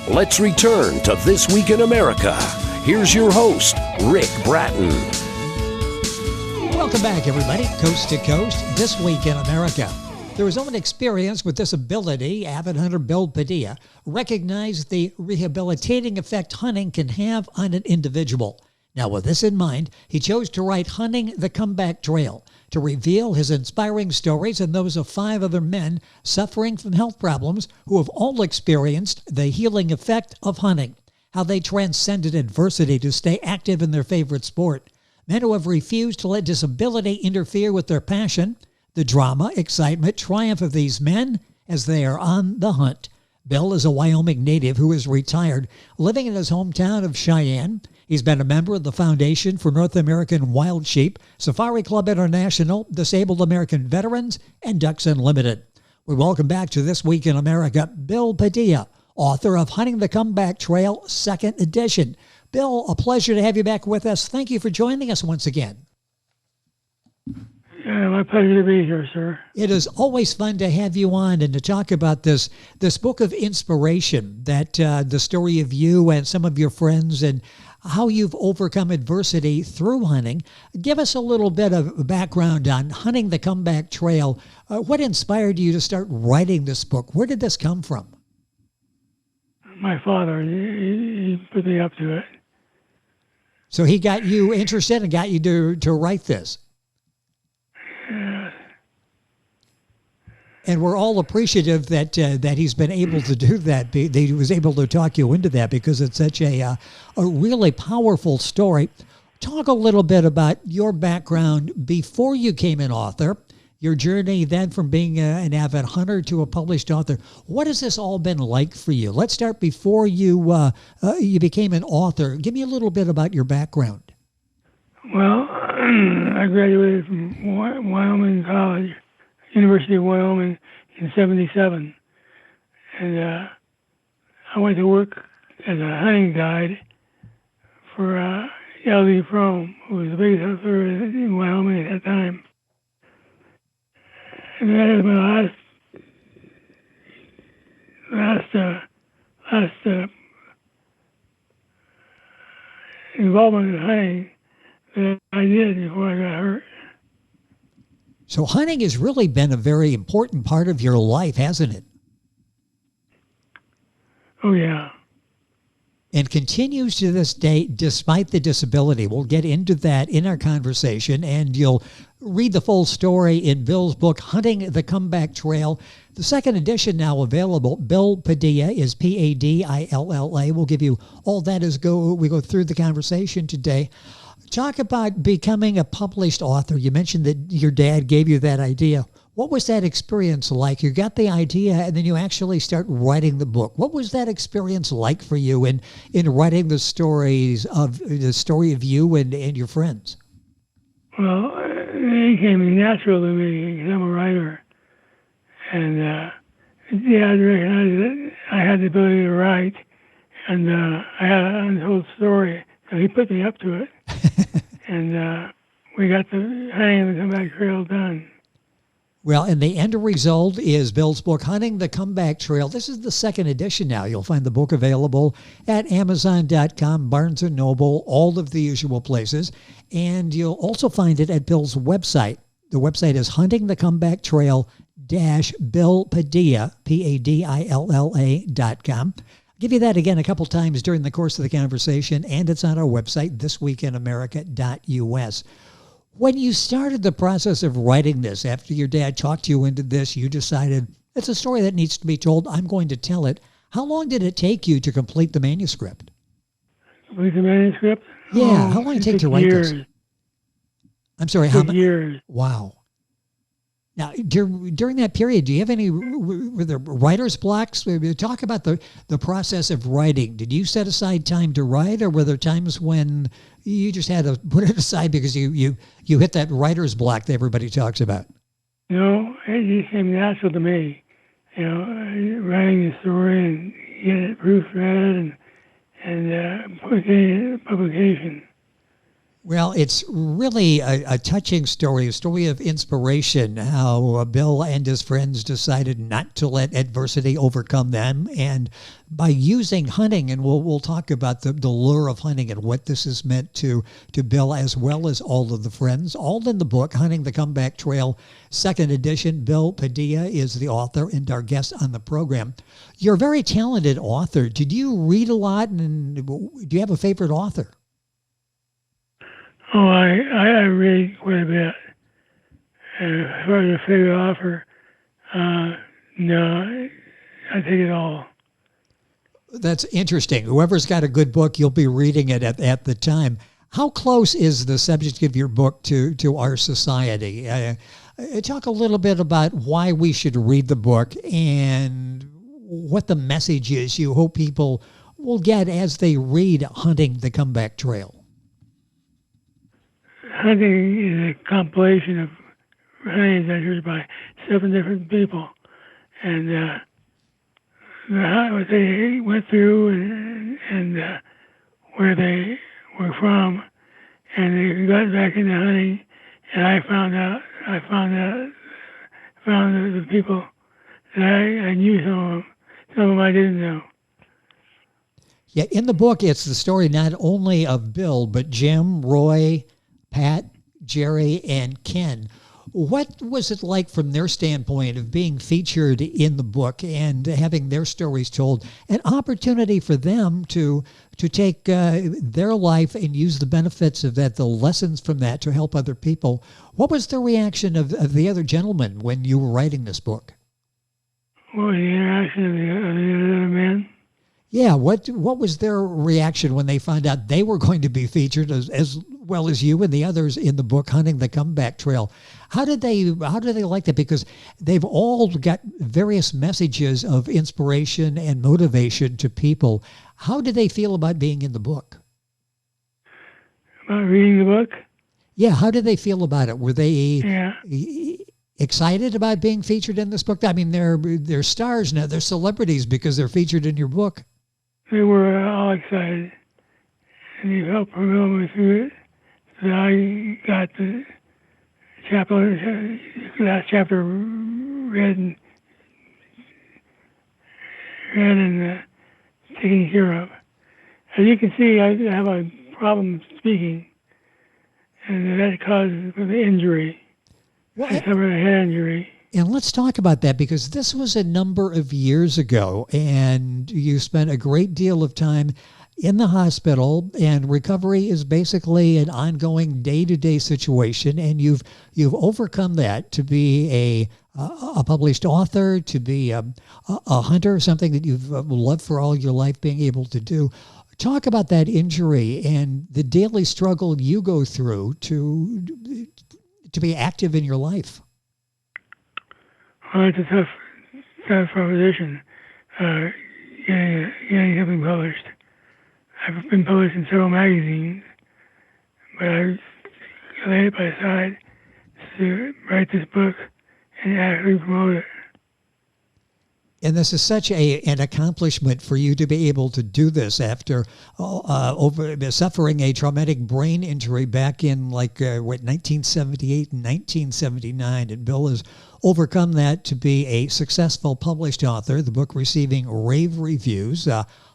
Let's return to This Week in America. Here's your host, Rick Bratton. Welcome back, everybody. Coast to Coast, This Week in America. Through his own experience with disability, avid hunter Bill Padilla recognized the rehabilitating effect hunting can have on an individual. Now, with this in mind, he chose to write Hunting the Comeback Trail to reveal his inspiring stories and those of 5 other men suffering from health problems who have all experienced the healing effect of hunting, how they transcended adversity to stay active in their favorite sport, men who have refused to let disability interfere with their passion, the drama, excitement, triumph of these men as they are on the hunt. Bill is a Wyoming native who is retired, living in his hometown of Cheyenne. He's been a member of the Foundation for North American Wild Sheep, Safari Club International, Disabled American Veterans, and Ducks Unlimited. We welcome back to This Week in America, Bill Padilla, author of Hunting the Comeback Trail, 2nd edition. Bill, a pleasure to have you back with us. Thank you for joining us once again. My pleasure to be here, sir. It is always fun to have you on and to talk about this book of inspiration, that the story of you and some of your friends and how you've overcome adversity through hunting. Give us a little bit of background on Hunting the Comeback Trail. What inspired you to start writing this book? Where did this come from? My father, he put me up to it. So he got you interested and got you to write this. And we're all appreciative that he's been able to do that. That he was able to talk you into that because it's such a really powerful story. Talk a little bit about your background before you became an author, your journey then from being an avid hunter to a published author. What has this all been like for you? Let's start before you became an author. Give me a little bit about your background. Well, I graduated from Wyoming College, University of Wyoming, in 1977. And I went to work as a hunting guide for L.D. Frome, who was the biggest hunter in Wyoming at that time. And that was my last involvement in hunting that I did before I got hurt. So hunting has really been a very important part of your life, hasn't it? Oh, yeah. And continues to this day despite the disability. We'll get into that in our conversation, and you'll read the full story in Bill's book, Hunting the Comeback Trail. The 2nd edition now available. Bill Padilla is Padilla. We'll give you all that as we go through the conversation today. Talk about becoming a published author. You mentioned that your dad gave you that idea. What was that experience like? You got the idea and then you actually start writing the book. What was that experience like for you in writing the story of you and your friends? Well, it came natural to me because I'm a writer. And Dad recognized that I had the ability to write, and I had an untold story. So he put me up to it, and we got the Hunting the Comeback Trail done. Well, and the end result is Bill's book, Hunting the Comeback Trail. This is the 2nd edition now. You'll find the book available at Amazon.com, Barnes & Noble, all of the usual places. And you'll also find it at Bill's website. The website is huntingthecomebacktrail-Bill Padilla, Padilla.com. I'll give you that again a couple times during the course of the conversation, and it's on our website, thisweekinamerica.us. When you started the process of writing this, after your dad talked you into this, you decided, it's a story that needs to be told, I'm going to tell it. How long did it take you to complete the manuscript? Complete the manuscript? Yeah, how long did it take to write this? I'm sorry, how many years? Wow. Now, during that period, do you have any, were there writer's blocks? Talk about the process of writing. Did you set aside time to write, or were there times when you just had to put it aside because you hit that writer's block that everybody talks about? No, it just came natural to me. Writing the story and getting it proofread and putting it in publication. Well, it's really a touching story, a story of inspiration, how Bill and his friends decided not to let adversity overcome them. And by using hunting, and we'll talk about the lure of hunting and what this has meant to Bill as well as all of the friends, all in the book, Hunting the Comeback Trail, second edition. Bill Padilla is the author and our guest on the program. You're a very talented author. Did you read a lot, and do you have a favorite author? Oh, I read quite a bit. As far as a favorite author, no, I take it all. That's interesting. Whoever's got a good book, you'll be reading it at the time. How close is the subject of your book to our society? Talk a little bit about why we should read the book and what the message is you hope people will get as they read Hunting the Comeback Trail. Hunting is a compilation of hunting adventures by 7 different people, and what they went through and where they were from, and they got back into hunting. And I found the people that I knew some of them I didn't know. Yeah, in the book, it's the story not only of Bill, but Jim, Roy, Pat, Jerry, and Ken. What was it like from their standpoint of being featured in the book and having their stories told? An opportunity for them to take their life and use the benefits of that, the lessons from that to help other people. What was the reaction of the other gentlemen when you were writing this book? What was the interaction of the other men? Yeah, what was their reaction when they found out they were going to be featured as well as you and the others in the book Hunting the Comeback Trail? How did they like that? Because they've all got various messages of inspiration and motivation to people. How did they feel about being in the book? About reading the book? Yeah, how did they feel about it? Were they excited about being featured in this book? I mean, they're stars now, they're celebrities because they're featured in your book. They were all excited, and you helped promote me through it. So I got the last chapter read and taken care of. As you can see, I have a problem speaking, and that caused the injury. What? I suffered a head injury. And let's talk about that, because this was a number of years ago, and you spent a great deal of time in the hospital, and recovery is basically an ongoing day-to-day situation, and you've overcome that to be a published author, to be a hunter, something that you've loved for all your life being able to do. Talk about that injury and the daily struggle you go through to be active in your life. Well, it's a tough proposition, getting something published. I've been published in several magazines, but I laid it by the side to write this book and actually promote it. And this is such an accomplishment for you to be able to do this after suffering a traumatic brain injury back in 1978 and 1979. And Bill has overcome that to be a successful published author, the book receiving rave reviews.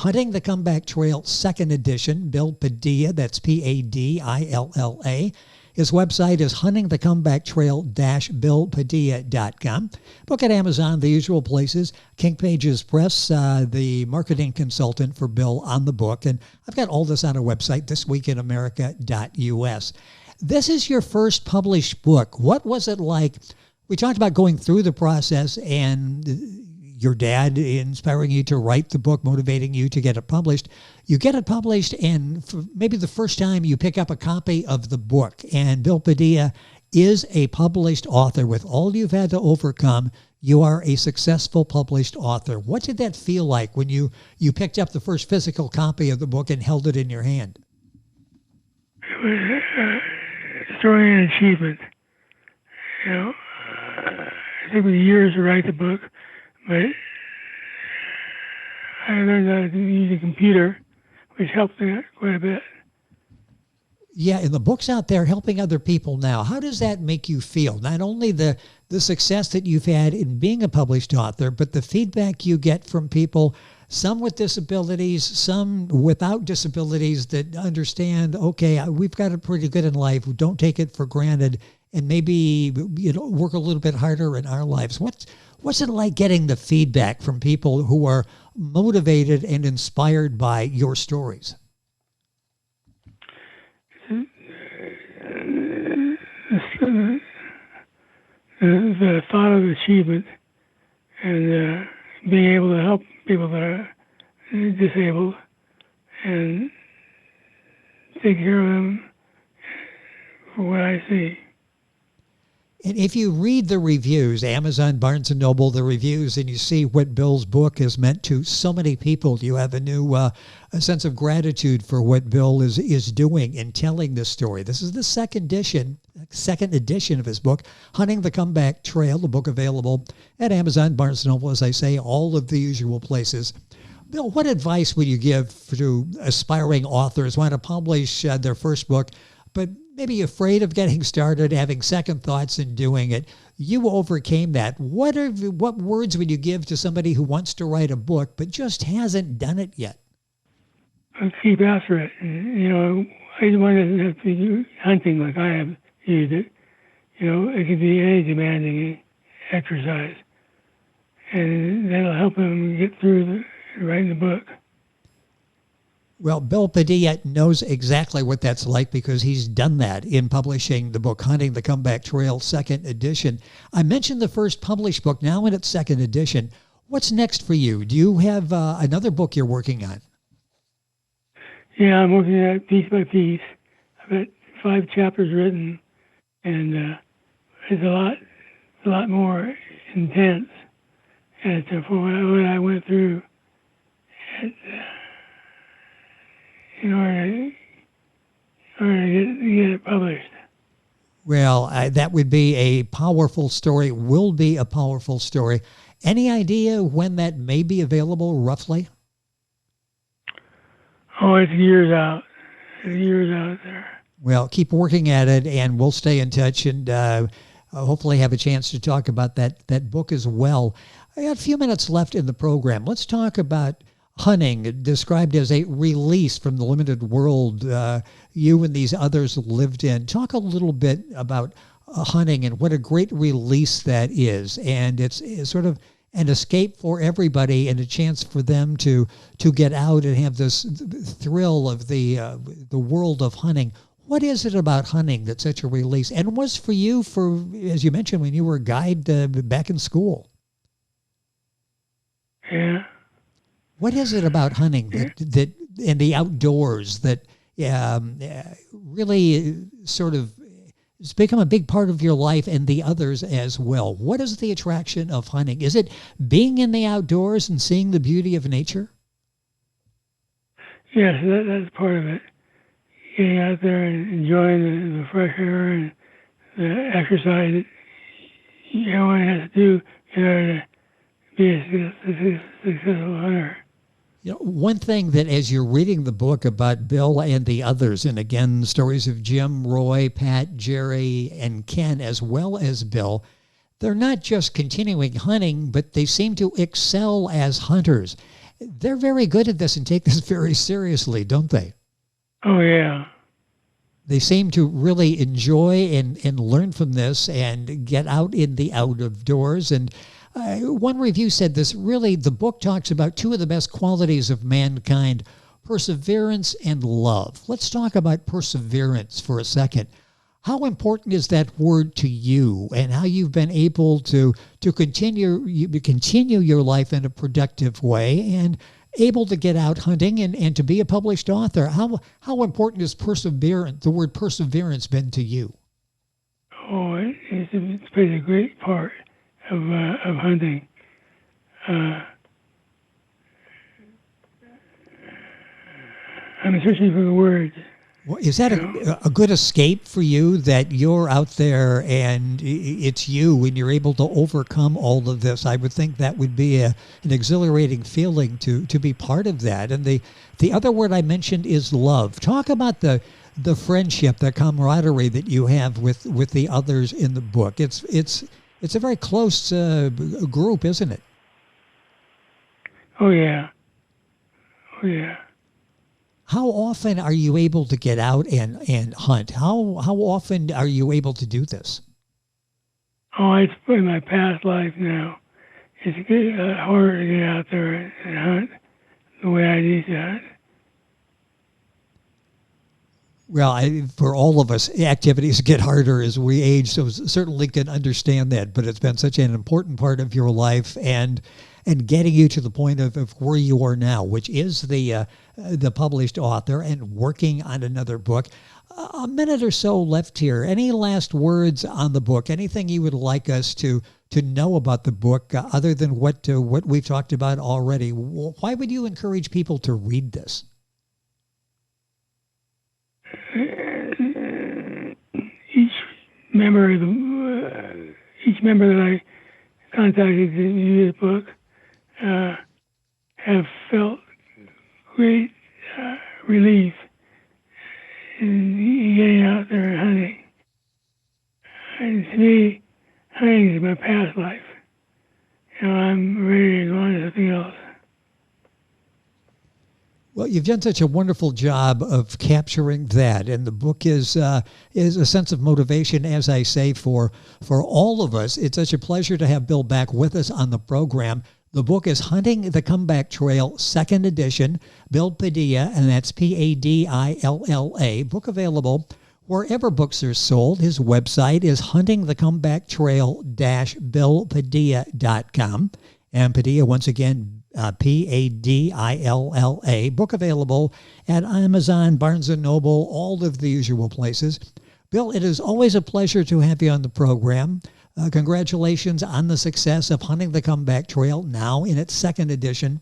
Hunting the Comeback Trail, second edition, Bill Padilla, that's Padilla. His website is huntingthecomebacktrail-billpadilla.com. Book at Amazon, the usual places. King Pages Press, the marketing consultant for Bill on the book. And I've got all this on our website, thisweekinamerica.us. This is your first published book. What was it like? We talked about going through the process and your dad inspiring you to write the book, motivating you to get it published. You get it published, and for maybe the first time you pick up a copy of the book. And Bill Padilla is a published author. With all you've had to overcome, you are a successful published author. What did that feel like when you picked up the first physical copy of the book and held it in your hand? It was a story and achievement. It took me years to write the book, but I learned how to use a computer, which helped me quite a bit. Yeah, and the book's out there helping other people now. How does that make you feel? Not only the success that you've had in being a published author, but the feedback you get from people, some with disabilities, some without disabilities, that understand, okay, we've got it pretty good in life. We don't take it for granted, and maybe work a little bit harder in our lives. What's it like getting the feedback from people who are motivated and inspired by your stories? The thought of achievement and being able to help people that are disabled and take care of them for what I see. And if you read the reviews, Amazon, Barnes & Noble, the reviews, and you see what Bill's book has meant to so many people, you have a new a sense of gratitude for what Bill is doing in telling this story. This is the second edition of his book, Hunting the Comeback Trail, the book available at Amazon, Barnes & Noble, as I say, all of the usual places. Bill, what advice would you give to aspiring authors who want to publish their first book, but maybe afraid of getting started, having second thoughts in doing it? You overcame that. What words would you give to somebody who wants to write a book but just hasn't done it yet? Keep after it. One doesn't have to be hunting like I have used it. It could be any demanding exercise, and that'll help them get through writing the book. Well, Bill Padilla knows exactly what that's like because he's done that in publishing the book, Hunting the Comeback Trail, second edition. I mentioned the first published book, now in its second edition. What's next for you? Do you have another book you're working on? Yeah, I'm working at it piece by piece. I've got 5 chapters written, and it's a lot more intense as to what I went through in order to get it published. Well, that would be a powerful story, will be a powerful story. Any idea when that may be available, roughly? Oh, it's years out. It's years out there. Well, keep working at it, and we'll stay in touch and hopefully have a chance to talk about that book as well. I got a few minutes left in the program. Let's talk about hunting, described as a release from the limited world you and these others lived in. Talk a little bit about hunting and what a great release that is. And it's sort of an escape for everybody and a chance for them to get out and have this thrill of the world of hunting. What is it about hunting that's such a release? And was for you, as you mentioned, when you were a guide back in school? Yeah. What is it about hunting that and the outdoors that really sort of it's become a big part of your life and the others as well? What is the attraction of hunting? Is it being in the outdoors and seeing the beauty of nature? Yes, that's part of it. Getting out there and enjoying the fresh air and the exercise that everyone has to do in order to be a successful hunter. One thing that as you're reading the book about Bill and the others, and again, stories of Jim, Roy, Pat, Jerry, and Ken, as well as Bill, they're not just continuing hunting, but they seem to excel as hunters. They're very good at this and take this very seriously, don't they? Oh, yeah. They seem to really enjoy and learn from this and get out in the out of doors. And one review said this, really, the book talks about 2 of the best qualities of mankind, perseverance and love. Let's talk about perseverance for a second. How important is that word to you and how you've been able to continue your life in a productive way and able to get out hunting and to be a published author? How important is perseverance, the word perseverance, been to you? Oh, it's played a great part of hunting. I'm searching for the words. Well, is that a good escape for you that you're out there and it's you and you're able to overcome all of this? I would think that would be an exhilarating feeling to be part of that. And the other word I mentioned is love. Talk about the the friendship, the camaraderie that you have with the others in the book. It's a very close group, isn't it? Oh yeah. Oh yeah. How often are you able to get out and hunt? How often are you able to do this? Oh, it's in my past life now. It's harder to get out there and hunt the way I used to hunt. Well, for all of us, activities get harder as we age, so certainly can understand that. But it's been such an important part of your life, and getting you to the point of where you are now, which is the published author and working on another book. A minute or so left here. Any last words on the book? Anything you would like us to know about the book other than what we've talked about already? Why would you encourage people to read this? Each member that I contacted to use the book have felt great relief in getting out there and hunting. And to me, hunting is my past life. I'm ready to go on to something else. Well, you've done such a wonderful job of capturing that, and the book is a sense of motivation, as I say, for all of us. It's such a pleasure to have Bill back with us on the program. The book is Hunting the Comeback Trail, 2nd edition. Bill Padilla, and that's Padilla. Book available wherever books are sold. His website is huntingthecomebacktrail-billpadilla.com. And Padilla, once again, Padilla. Book available at Amazon, Barnes & Noble, all of the usual places. Bill, it is always a pleasure to have you on the program. Congratulations on the success of Hunting the Comeback Trail, now in its 2nd edition.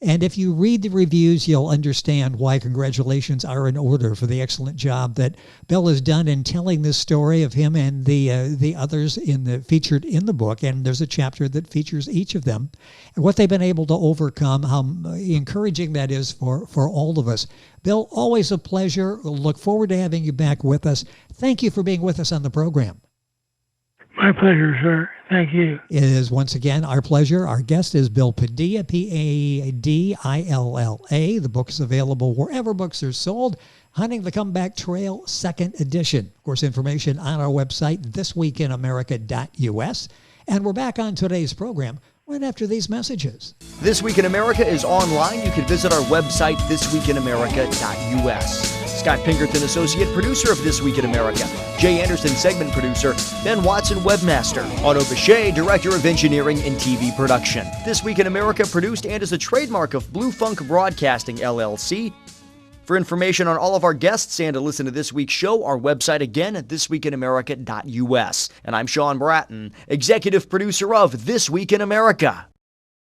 And if you read the reviews, you'll understand why congratulations are in order for the excellent job that Bill has done in telling this story of him and the others featured in the book. And there's a chapter that features each of them and what they've been able to overcome, how encouraging that is for all of us. Bill, always a pleasure. We'll look forward to having you back with us. Thank you for being with us on the program. My pleasure, sir. Thank you. It is once again our pleasure. Our guest is Bill Padilla, Padilla. The book is available wherever books are sold. Hunting the Comeback Trail, 2nd edition. Of course, information on our website, thisweekinamerica.us. And we're back on today's program right after these messages. This Week in America is online. You can visit our website, thisweekinamerica.us. Scott Pinkerton, associate producer of This Week in America. Jay Anderson, segment producer. Ben Watson, webmaster. Otto Bechet, director of engineering and TV production. This Week in America produced and is a trademark of Blue Funk Broadcasting, LLC. For information on all of our guests and to listen to this week's show, our website again at thisweekinamerica.us. And I'm Sean Bratton, executive producer of This Week in America.